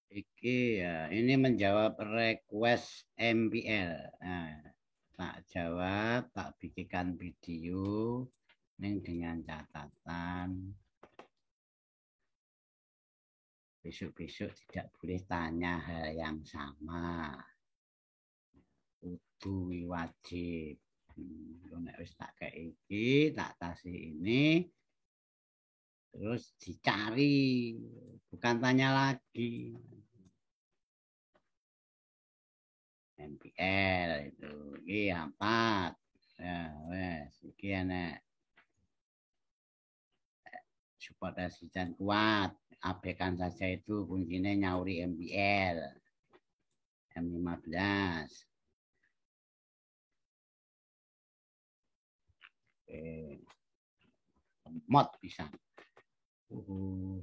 Iki ya, ini menjawab request MPL. Nah, tak jawab, tak bikinkan video ini dengan catatan besok-besok tidak boleh tanya hal yang sama. Kudu wajib. Nek wis tak kayak iki, tak kasih ini, terus dicari, bukan tanya lagi. MPL itu, iki 4. Ya, wes, iki enak. Support asisten kuat, abaikan saja itu kuncinya nyauri MPL M15. Oke. Mod bisa. Oke.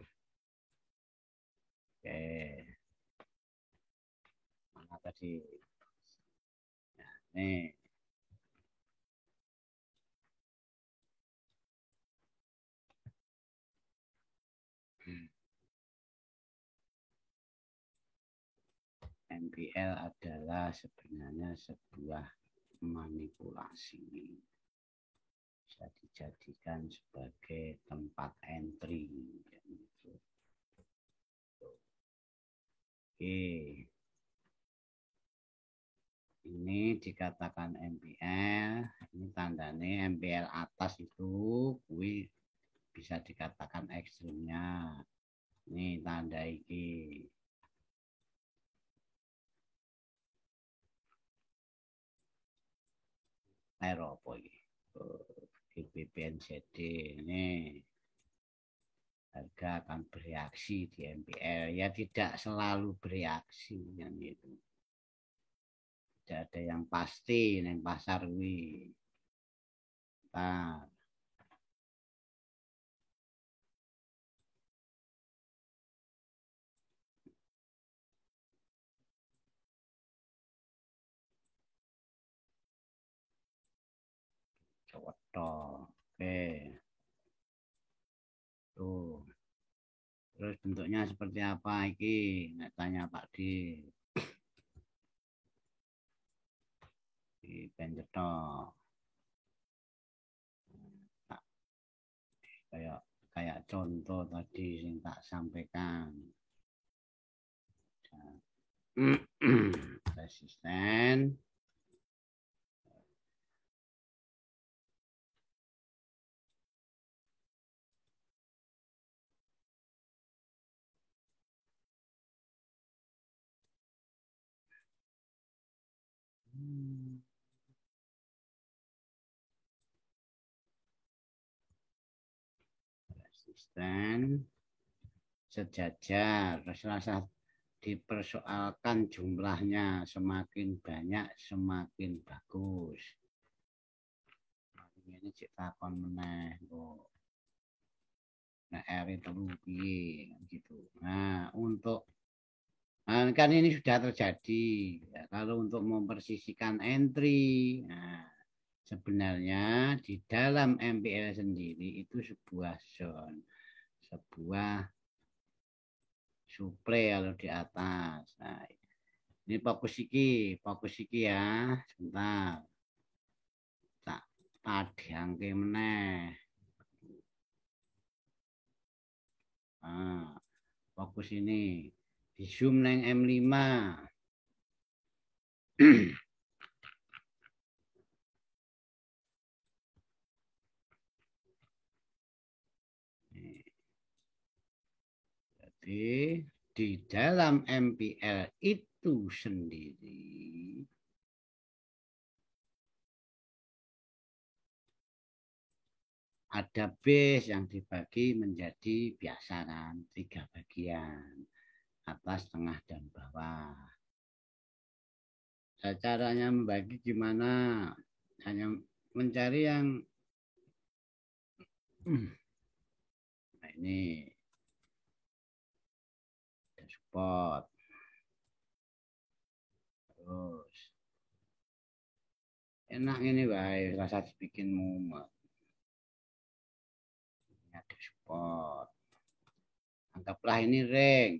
Mana tadi? Nah, nih. MPL adalah sebenarnya sebuah manipulasi. Bisa dijadikan sebagai tempat entry. Oke. Ini dikatakan MPL, ini tandanya MPL atas itu bisa dikatakan ekstrimnya. Ini tanda iki. Apa ini? GBPNZD ini harga akan bereaksi di MPL. Ya tidak selalu bereaksi yang itu. Tidak ada yang pasti yang pasar wi. Nah, cowoto. Oke. Tuh. Terus bentuknya seperti apa iki? Nek tanya Pak Di. Di pencetok. Kayak kayak contoh tadi yang tak sampaikan. Resisten. Resisten sejajar. Rasa dipersoalkan jumlahnya semakin banyak semakin bagus. Ini cek takon meneh kok. Nah, R itu gitu. Nah, untuk kan ini sudah terjadi. Ya, kalau untuk mempersisikan entry, nah, sebenarnya di dalam MPL sendiri itu sebuah zone, sebuah suplai kalau di atas. Nah, ini fokus iki ya, sebentar. Tak padangke meneh. Nah, fokus ini. Di zoom neng M5. Jadi di dalam MPL itu sendiri ada base yang dibagi menjadi biasa kan 3 bagian, atas, tengah, dan bawah. Nah, caranya membagi gimana? Hanya mencari yang nah ini support. Terus enak ini baik rasa bikin mumet. Ini ada support. Anggaplah ini ring.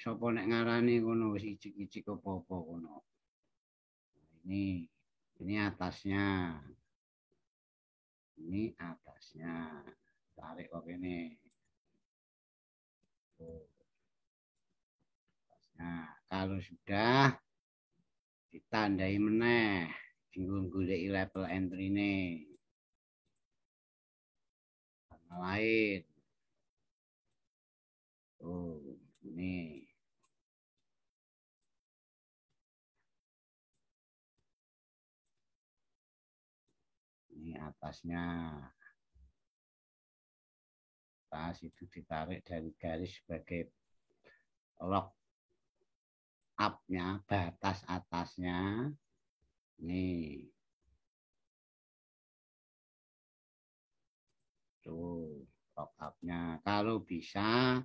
sapa nek ngarani ngono wis icik-icik apa-apa ngono. Ini atasnya. Ini atasnya. Tarik kok ini. Nah, kalau sudah ditandai meneh, tinggal golek level entry ini. Warna lain. Oh, ini. Ini atasnya. Atas itu ditarik dari garis sebagai lock up-nya, batas atasnya. Nih. Tuh, lock up-nya. Kalau bisa,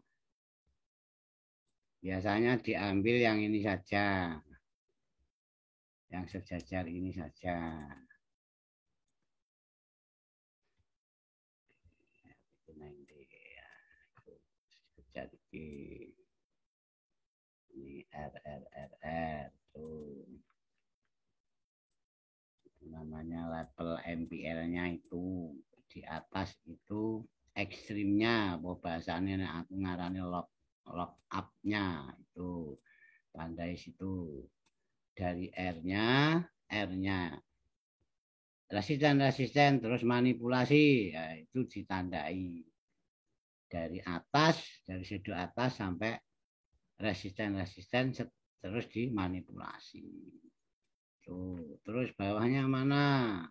biasanya diambil yang ini saja. Yang sejajar ini saja. Jadi ini R tuh namanya level MPL-nya itu di atas itu ekstrimnya, bahasanya aku ngarani lock up-nya itu tandai situ dari R-nya resisten terus manipulasi ya, itu ditandai dari atas, dari sudut atas sampai resisten terus dimanipulasi. Tuh, terus bawahnya mana?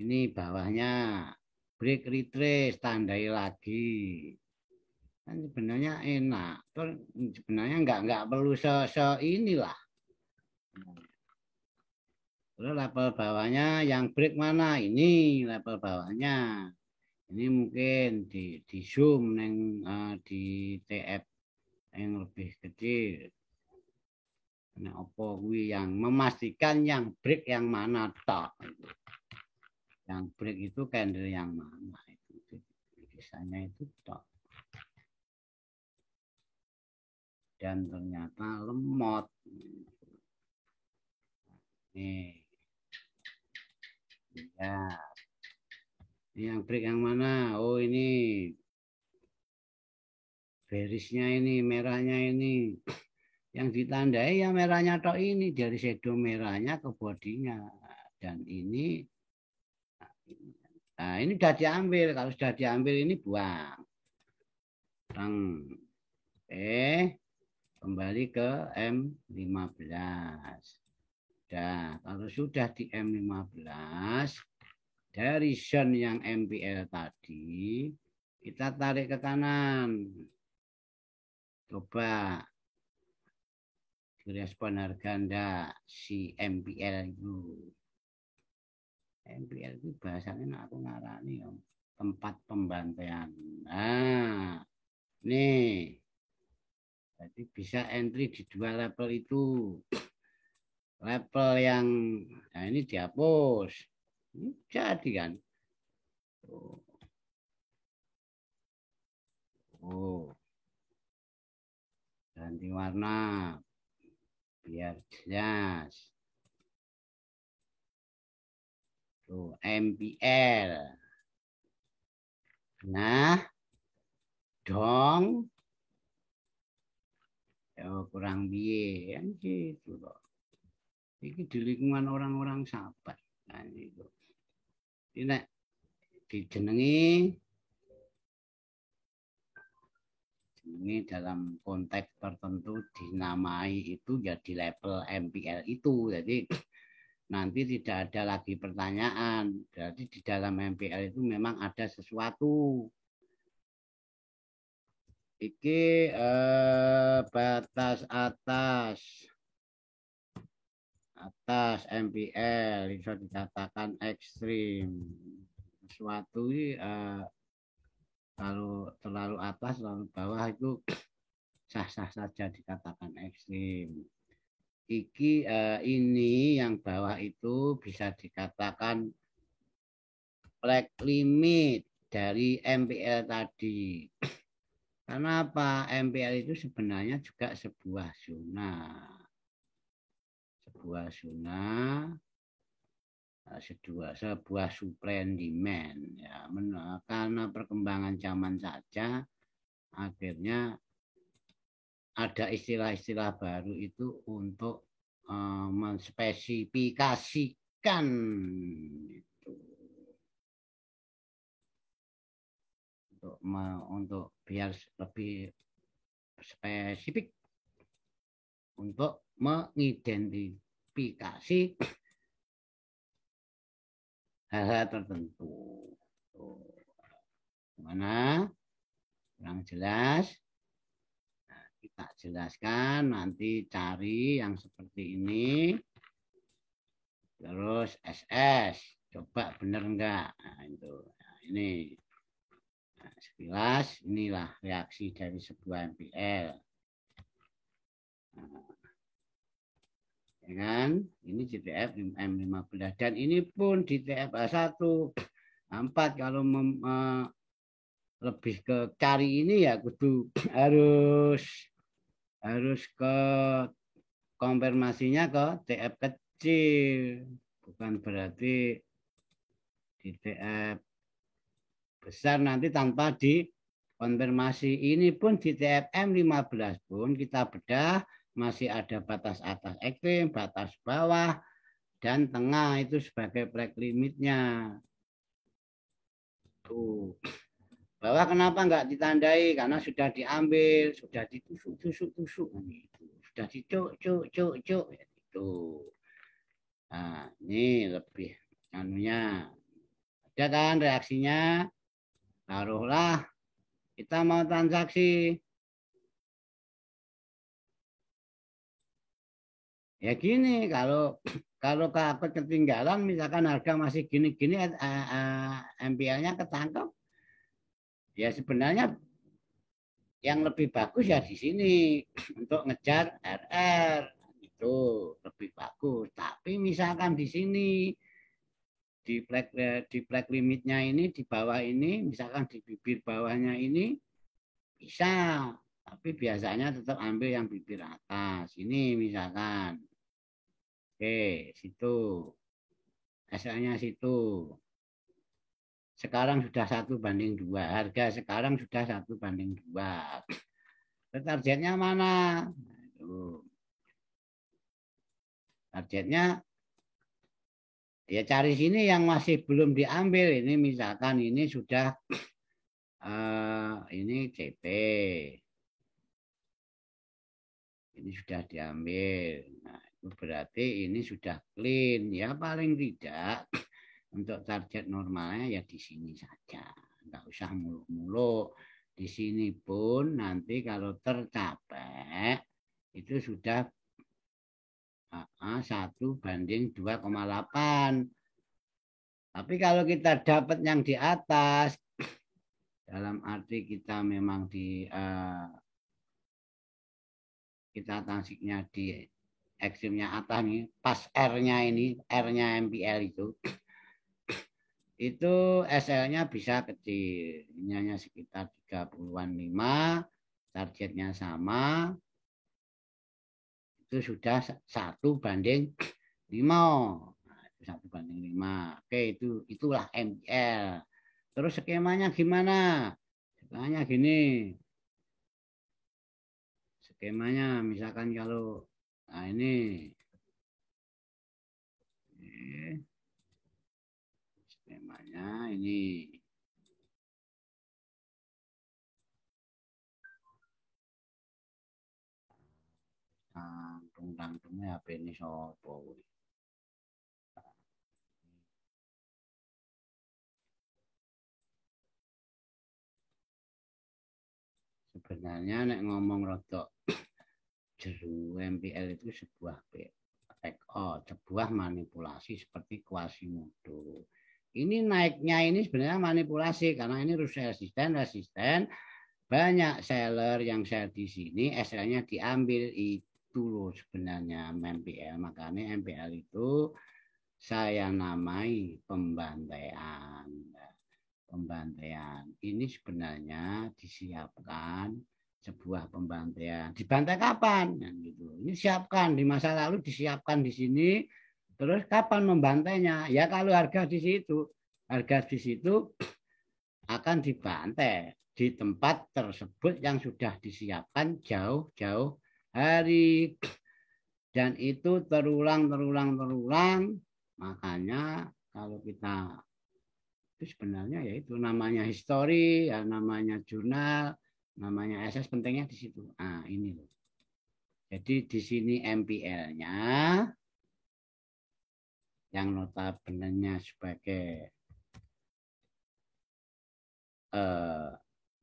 Ini bawahnya break retrace, tandai lagi. Kan sebenarnya enak. Terus sebenarnya nggak perlu inilah. Terus level bawahnya yang break mana? Ini level bawahnya. Ini mungkin di zoom di TF yang lebih kecil. Nah, apa yang memastikan yang break yang mana tak? Yang break itu candle yang mana itu biasanya itu tak. Dan ternyata lemot. Nih. Ya. Ini yang break yang mana? Oh, ini bearisnya ini, merahnya ini. Yang ditandai ya merahnya tok ini dari shadow merahnya ke bodinya. Dan ini nah ini sudah diambil. Kalau sudah diambil ini buang. Kembali ke M15. Nah, kalau sudah di M15 dari zone yang MPL tadi kita tarik ke kanan. Coba direspon harga enggak si MPL itu. MPL itu bahasanya aku ngarani ya, tempat pembantaian. Nah, nih. Jadi bisa entry di dua level itu. Level yang nah ini dihapus. Ini jadi kan. Oh. Ganti warna biar jelas. Tuh, MPL. Nah, dong. Oh, kurang biye kan gitu loh. Ini di lingkungan orang-orang sahabat. Nah, itu. Ini dijenengi dalam konteks tertentu dinamai itu jadi level MPL itu. Jadi nanti tidak ada lagi pertanyaan. Jadi di dalam MPL itu memang ada sesuatu. Iki batas atas MPL bisa dikatakan ekstrim. Sesuatu ini kalau terlalu atas terlalu bawah itu sah-sah saja dikatakan ekstrim. Iki ini yang bawah itu bisa dikatakan black limit dari MPL tadi. Karena apa? MPL itu sebenarnya juga sebuah zona. Sebuah zona, sebuah supply and demand. Ya, karena perkembangan zaman saja, akhirnya ada istilah-istilah baru itu untuk menspesifikasikan itu. Untuk biar lebih spesifik untuk mengidentifikasi hal-hal tertentu. Gimana? Kurang jelas? Nah, kita jelaskan, nanti cari yang seperti ini. Terus SS. Coba benar enggak? Nah, itu. Nah, ini. Nah, sekilas, inilah reaksi dari sebuah MPL. Nah, ya kan? Ini GTF M15 dan ini pun di TFA1 4 kalau lebih ke cari ini ya kudu harus ke konfirmasinya ke TF kecil, bukan berarti di TF besar nanti tanpa dikonfirmasi. Ini pun di TF M15 pun kita bedah masih ada batas atas ekstrim, batas bawah, dan tengah itu sebagai flag limitnya. Tuh. Bawah kenapa enggak ditandai? Karena sudah diambil, sudah ditusuk-tusuk-tusuk. Sudah dicuk-cuk-cuk. Itu. Nah, ini lebih anunya. Ada kan reaksinya? Taruhlah kita mau transaksi. Ya gini, kalau aku ketinggalan, misalkan harga masih gini-gini, MPL-nya ketangkep, ya sebenarnya yang lebih bagus ya di sini untuk ngejar RR itu lebih bagus. Tapi misalkan di sini di flag limitnya ini di bawah ini, misalkan di bibir bawahnya ini bisa, tapi biasanya tetap ambil yang bibir atas. Ini misalkan, oke, situ, SL-nya situ. Sekarang sudah 1:2. Harga sekarang sudah 1:2. Targetnya mana? Targetnya ya cari sini yang masih belum diambil. Ini misalkan ini sudah ini CP. Ini sudah diambil. Nah, itu berarti ini sudah clean. Ya paling tidak untuk target normalnya ya di sini saja. Enggak usah muluk-muluk. Di sini pun nanti kalau tercapai itu sudah 1:2,8. Tapi kalau kita dapat yang di atas, dalam arti kita memang kita transiknya di ekstrimnya atas nih, pas R-nya ini, R-nya MPL itu SL-nya bisa kecil. Ini hanya sekitar 30-an 5, targetnya sama, itu sudah 1:5. Nah, itu 1:5. Oke, itulah MPL. Terus skemanya gimana? Skemanya gini. Skemanya misalkan kalau nah ini skemanya ini tungtang-tungnya HP ini sopo. Sebenarnya nek ngomong rodok jeru MPL itu sebuah sebuah manipulasi seperti Quasimodo. Ini naiknya ini sebenarnya manipulasi karena ini resisten banyak seller yang share di sini SL-nya diambil itu loh sebenarnya MPL. Makanya MPL itu saya namai pembantaian. pembantaian. Ini sebenarnya disiapkan sebuah pembantaian. Dibantai kapan? Nah, gitu. Ini siapkan di masa lalu, disiapkan di sini. Terus kapan membantainya? Ya kalau harga di situ akan dibantai di tempat tersebut yang sudah disiapkan jauh-jauh hari. Dan itu terulang. Makanya kalau kita itu sebenarnya ya itu namanya histori, ya namanya jurnal, namanya SS, pentingnya di situ. Nah, ini loh. Jadi di sini MPL-nya yang notabene sebagai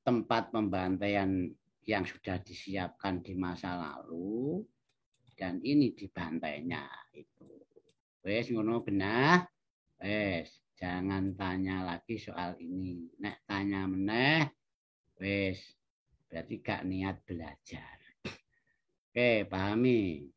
tempat pembantaian yang sudah disiapkan di masa lalu, dan ini dibantainya itu. Wes ngono genah. Wes, jangan tanya lagi soal ini. Nek tanya meneh, wes berarti gak niat belajar. Oke, pahami.